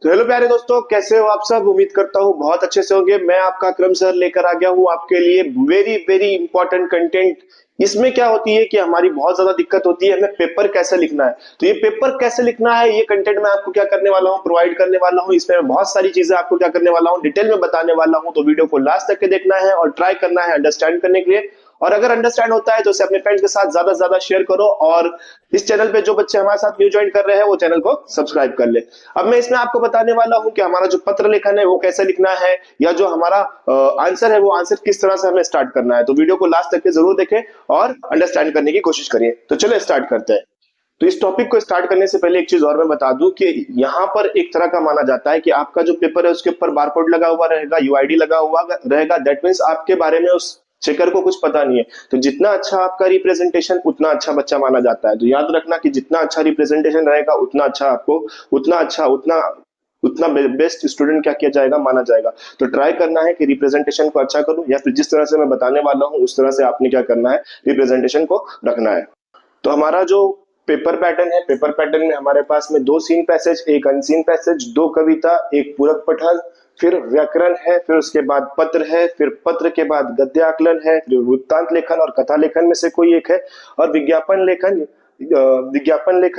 तो हेलो प्यारे दोस्तों, कैसे हो आप सब। उम्मीद करता हूँ बहुत अच्छे से होंगे। मैं आपका अकरम सर लेकर आ गया हूँ आपके लिए वेरी वेरी इंपॉर्टेंट कंटेंट। इसमें क्या होती है कि हमारी बहुत ज्यादा दिक्कत होती है, हमें पेपर कैसे लिखना है। तो ये पेपर कैसे लिखना है, ये कंटेंट मैं आपको क्या करने वाला हूँ, प्रोवाइड करने वाला हूँ। इसमें मैं बहुत सारी चीजें आपको क्या करने वाला हूँ, डिटेल में बताने वाला हूँ। तो वीडियो को लास्ट तक के देखना है और ट्राई करना है अंडरस्टैंड करने के लिए। और अगर अंडरस्टैंड होता है तो इसे अपने फ्रेंड्स के साथ ज्यादा से ज्यादा शेयर करो। और इस चैनल पे जो बच्चे हमारे साथ न्यू ज्वाइन कर रहे हैं वो चैनल को सब्सक्राइब कर ले। अब मैं इसमें आपको बताने वाला हूं कि हमारा जो पत्र लेखन है वो कैसे लिखना है, या जो हमारा आंसर है वो आंसर किस तरह से हमें स्टार्ट करना है। तो वीडियो को लास्ट तक के जरूर देखें और अंडरस्टैंड करने की कोशिश करिए। तो चलो स्टार्ट करते हैं। तो इस टॉपिक को स्टार्ट करने से पहले एक चीज और मैं बता दूं कि यहाँ पर एक तरह का माना जाता है कि आपका जो पेपर है उसके ऊपर बारकोड लगा हुआ रहेगा, यूआईडी लगा हुआ रहेगा। दैट मीन्स आपके बारे में उस चेकर को कुछ पता नहीं है। तो जितना अच्छा आपका रिप्रेजेंटेशन उतना अच्छा बच्चा माना जाता है। तो याद रखना कि जितना अच्छा रिप्रेजेंटेशन रहेगा उतना अच्छा आपको, उतना अच्छा, उतना उतना बेस्ट स्टूडेंट क्या किया जाएगा, माना जाएगा। तो ट्राई करना है कि रिप्रेजेंटेशन को अच्छा करूं, या फिर जिस तरह से मैं बताने वाला हूं उस तरह से आपने क्या करना है, रिप्रेजेंटेशन को रखना है। तो हमारा जो पेपर पैटर्न है, पेपर पैटर्न में हमारे पास में दो सीन पैसेज, एक अनसीन पैसेज, दो कविता, एक पूरक पठन, फिर व्याकरण है, फिर उसके बाद पत्र है, फिर पत्र के बाद गद्य आकलन है, फिर वृत्तांत लेखन और कथा लेखन में से कोई एक है, और विज्ञापन लेखन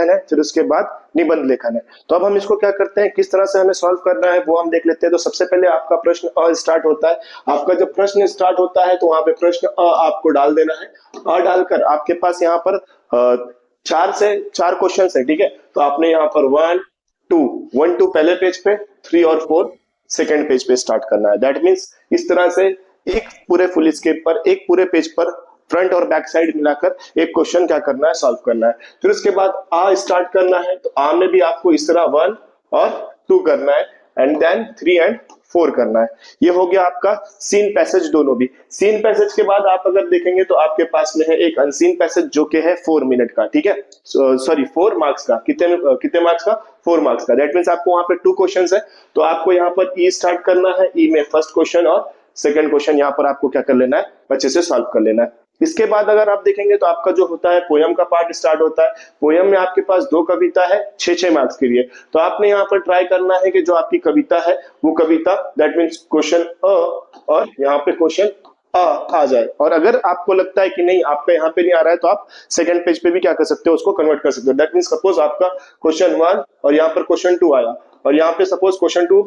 है, फिर उसके बाद निबंध लेखन है। तो अब हम इसको क्या करते हैं, किस तरह से हमें सॉल्व करना है वो हम देख लेते हैं। तो सबसे पहले आपका प्रश्न अ स्टार्ट होता है। आपका जब प्रश्न स्टार्ट होता है तो वहां पे प्रश्न अ आपको डाल देना है। अ डालकर आपके पास यहाँ पर चार से चार क्वेश्चन है, ठीक है। तो आपने यहाँ पर वन टू पहले पेज पे, थ्री और फोर सेकेंड पेज पे स्टार्ट करना है। दैट मीन्स इस तरह से एक पूरे फुल स्केप पर, एक पूरे पेज पर फ्रंट और बैक साइड मिलाकर एक क्वेश्चन क्या करना है, सॉल्व करना है। फिर उसके बाद आ स्टार्ट करना है। तो आ में भी आपको इस तरह वन और टू करना है, and then three and four करना है। ये हो गया आपका सीन पैसेज दोनों भी। सीन पैसेज के बाद आप अगर देखेंगे तो आपके पास में है एक अनसीन पैसेज जो कि है 4 मिनट का, ठीक है, सॉरी 4 मार्क्स का। कितने मार्क्स का, 4 मार्क्स का। दैट मीन्स आपको वहां पे टू क्वेश्चन है। तो आपको यहाँ पर ई स्टार्ट करना है। ई में फर्स्ट क्वेश्चन और सेकंड क्वेश्चन यहाँ पर आपको क्या कर लेना है, अच्छे से सॉल्व कर लेना है। इसके बाद अगर आप देखेंगे तो आपका जो होता है पोयम का पार्ट स्टार्ट होता है। पोयम में आपके पास दो कविता है, 6-6 मार्क्स के लिए। तो आपने यहाँ पर ट्राई करना है कि जो आपकी कविता है वो कविता, दैट मीन्स क्वेश्चन अ और यहाँ पे क्वेश्चन आ जाए। और अगर आपको लगता है कि नहीं, आपका यहाँ पे नहीं आ रहा है, तो आप सेकंड पेज पे भी क्या कर सकते हो, उसको कन्वर्ट कर सकते हो। दैट मीन्स सपोज आपका क्वेश्चन वन और यहाँ पर क्वेश्चन टू आया, और यहाँ पे सपोज क्वेश्चन टू,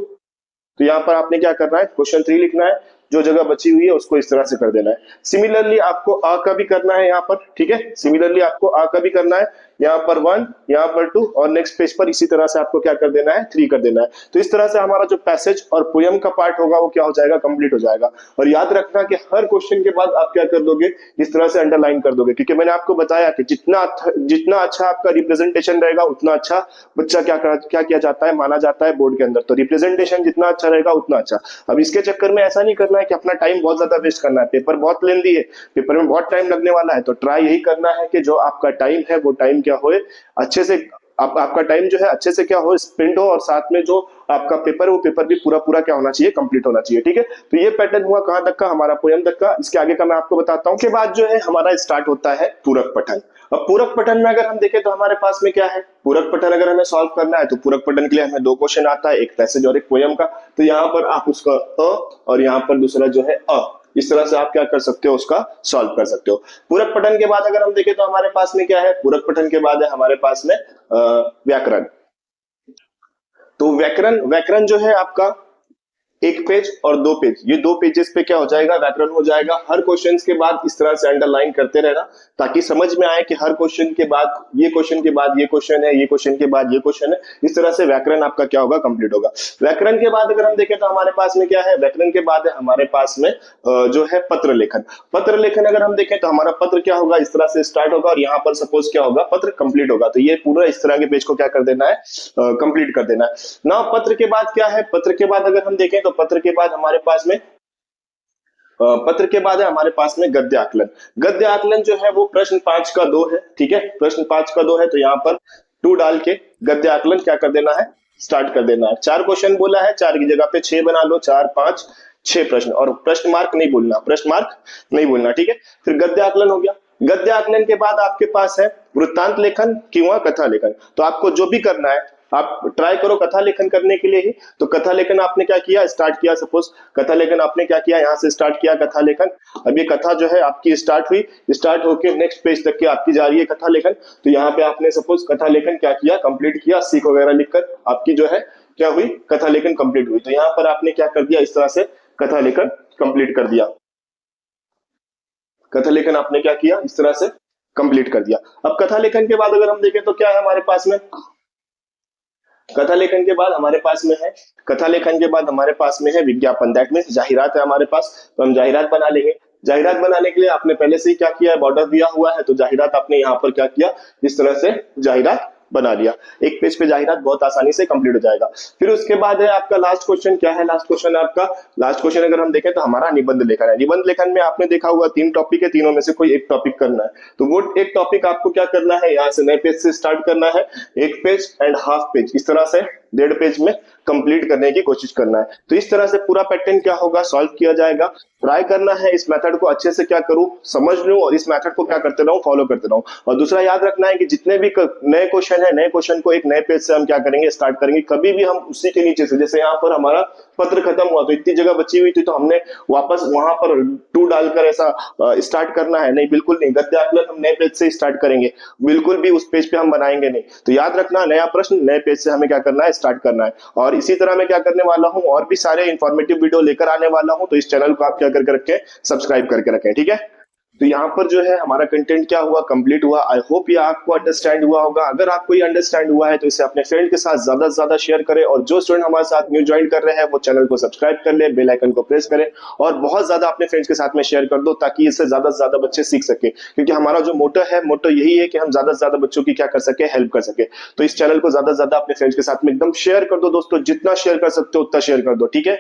तो यहाँ पर आपने क्या करना है, क्वेश्चन थ्री लिखना है। जो जगह बची हुई है उसको इस तरह से कर देना है। सिमिलरली आपको आ का भी करना है यहाँ पर, ठीक है। सिमिलरली आपको आ का भी करना है। यहाँ पर वन, यहाँ पर टू, और नेक्स्ट पेज पर इसी तरह से आपको क्या कर देना है, थ्री कर देना है। तो इस तरह से हमारा जो पैसेज और पोयम का पार्ट होगा वो क्या हो जाएगा, कंप्लीट हो जाएगा। और याद रखना कि हर क्वेश्चन के बाद आप क्या कर दोगे, इस तरह से अंडरलाइन कर दोगे, क्योंकि मैंने आपको बताया कि जितना अच्छा आपका रिप्रेजेंटेशन रहेगा उतना अच्छा बच्चा क्या किया जाता है, माना जाता है बोर्ड के अंदर। तो रिप्रेजेंटेशन जितना अच्छा रहेगा उतना अच्छा। अब इसके चक्कर में ऐसा नहीं करना है कि अपना टाइम बहुत ज्यादा वेस्ट करना है। पेपर बहुत लेंदी है, पेपर में बहुत टाइम लगने वाला है। तो ट्राई यही करना है कि जो आपका टाइम है वो टाइम क्या होए, अच्छे से आपका टाइम जो है अच्छे से क्या हो, स्पेंड हो, और साथ में जो आपका पेपर है वो पेपर भी पूरा पूरा क्या होना चाहिए, कंप्लीट होना चाहिए, ठीक है। तो ये पैटर्न हुआ कहां तक का, हमारा पोयम तक का। इसके आगे का मैं आपको बताता हूं। के बाद जो है हमारा स्टार्ट होता है पूरक पठन। अब पूरक पठन में अगर हम देखें तो हमारे पास में क्या है, पूरक पठन अगर हमें सॉल्व करना है तो पूरक पठन के लिए हमें दो क्वेश्चन आता है, एक पैसेज और एक पोयम का। तो यहाँ पर आप उसका अ और यहाँ पर दूसरा जो है अ, इस तरह से आप क्या कर सकते हो, उसका सॉल्व कर सकते हो। पूरक पठन के बाद अगर हम देखें तो हमारे पास में क्या है, पूरक पठन के बाद है हमारे पास में व्याकरण। तो व्याकरण व्याकरण जो है आपका एक पेज और दो पेज, ये दो पेजेस पे क्या हो जाएगा, व्याकरण हो जाएगा। हर क्वेश्चन के बाद इस तरह से अंडरलाइन करते रहना, ताकि समझ में आए कि हर क्वेश्चन के बाद ये क्वेश्चन के बाद ये क्वेश्चन है, ये क्वेश्चन के बाद ये क्वेश्चन है। इस तरह से व्याकरण आपका क्या होगा, कंप्लीट होगा। व्याकरण के बाद अगर हम देखें तो हमारे पास में क्या है, व्याकरण के बाद है हमारे पास में जो है पत्र लेखन। पत्र लेखन अगर हम देखें तो हमारा पत्र क्या होगा, इस तरह से स्टार्ट होगा, और यहाँ पर सपोज क्या होगा, पत्र कंप्लीट होगा। तो ये पूरा इस तरह के पेज को क्या कर देना है, कंप्लीट कर देना है ना। पत्र के बाद क्या है, पत्र के बाद अगर हम देखें तो पत्र के बाद हमारे पास में पत्र के बाद है हमारे पास में गद्य आकलन। गद्य आकलन जो है वो प्रश्न 5 का 2 है, ठीक है। प्रश्न 5 का 2 है, तो यहाँ पर 2 डाल के गद्य आकलन क्या कर देना है, स्टार्ट कर देना है। 4 क्वेश्चन बोला है, 4 की जगह पे 6 बना लो, 4 5 6 प्रश्न, और प्रश्न मार्क नहीं बोलना, प्रश्न मार्क नहीं बोलना, ठीक है। फिर गद्य आकलन हो गया। गद्य आकलन के बाद आपके पास है वृत्तांत लेखन किंवा कथा लेखन। तो आपको जो भी करना है, आप ट्राई करो कथा लेखन करने के लिए ही। तो कथा लेखन आपने क्या किया, स्टार्ट किया, सपोज कथा लेखन आपने क्या किया, यहाँ से स्टार्ट किया कथा लेखन। अब ये कथा जो है आपकी स्टार्ट हुई, स्टार्ट होके नेक्स्ट पेज तक की आपकी जा रही है कथा लेखन। तो यहाँ पे आपने सपोज कथा लेखन क्या किया, कंप्लीट किया, सीख वगैरह लिखकर आपकी जो है क्या हुई, कथा लेखन कंप्लीट हुई। तो यहाँ पर आपने क्या कर दिया, इस तरह से कथा लेखन कंप्लीट कर दिया। कथा लेखन आपने क्या किया, इस तरह से कंप्लीट कर दिया। अब कथा लेखन के बाद अगर हम देखें तो क्या है हमारे पास में, कथा लेखन के बाद हमारे पास में है, कथा लेखन के बाद हमारे पास में है विज्ञापन, दैट मीन्स जाहिरात है हमारे पास। तो हम जाहिरात बना लेंगे। जाहिरात बनाने के लिए आपने पहले से ही क्या किया है, बॉर्डर दिया हुआ है, तो जाहिरात आपने यहाँ पर क्या किया, इस तरह से जाहिरात बना लिया। एक पेज पे जाहिरात बहुत आसानी से कंप्लीट हो जाएगा। फिर उसके बाद है आपका लास्ट क्वेश्चन, क्या है लास्ट क्वेश्चन आपका, लास्ट क्वेश्चन अगर हम देखें तो हमारा निबंध लेखन है। निबंध लेखन में आपने देखा हुआ 3 टॉपिक है, तीनों में से कोई एक टॉपिक करना है। तो वो एक टॉपिक आपको क्या करना है, यहाँ से नए पेज से स्टार्ट करना है, एक पेज एंड हाफ पेज, इस तरह से 1.5 पेज में कंप्लीट करने की कोशिश करना है। तो इस तरह से पूरा पैटर्न क्या होगा, सॉल्व किया जाएगा। ट्राई करना है इस मेथड को अच्छे से क्या करूं, समझ लूं और इस मेथड को क्या करते रहूं, फॉलो करते रहूं। और दूसरा याद रखना है कि जितने भी नए क्वेश्चन है, नए क्वेश्चन को एक नए पेज से हम क्या करेंगे, स्टार्ट करेंगे। कभी भी हम उसी के नीचे से, जैसे यहाँ पर हमारा पत्र खत्म हुआ तो इतनी जगह बची हुई थी, तो हमने वापस वहां पर टू डालकर ऐसा स्टार्ट करना है नहीं, बिल्कुल नहीं। गद्य आकलन हम नए पेज से स्टार्ट करेंगे, बिल्कुल भी उस पेज पे हम बनाएंगे नहीं। तो याद रखना, नया प्रश्न नए पेज से हमें क्या करना है, स्टार्ट करना है। और इसी तरह मैं क्या करने वाला हूं, और भी सारे इंफॉर्मेटिव वीडियो लेकर आने वाला हूं। तो इस चैनल को आप क्या करके रखें, सब्सक्राइब करके रखें, ठीक है। तो यहाँ पर जो है हमारा कंटेंट क्या हुआ, कंप्लीट हुआ। आई होप ये आपको अंडरस्टैंड हुआ होगा। अगर आपको ये अंडरस्टैंड हुआ है तो इसे अपने फ्रेंड के साथ ज्यादा से ज्यादा शेयर करें। और जो स्टूडेंट हमारे साथ न्यू ज्वाइन कर रहे हैं वो चैनल को सब्सक्राइब कर ले, बेल आइकन को प्रेस करें और बहुत ज्यादा अपने फ्रेंड्स के साथ में शेयर कर दो, ताकि इससे ज्यादा से ज्यादा बच्चे सीख सके। क्योंकि हमारा जो मोटो है, मोटो यही है कि हम ज्यादा से ज्यादा बच्चों की क्या कर सके, हेल्प कर सके। तो इस चैनल को ज्यादा से ज्यादा अपने फ्रेंड्स के साथ में एकदम शेयर कर दो दोस्तों, जितना शेयर कर सकते हो उतना शेयर कर दो, ठीक है।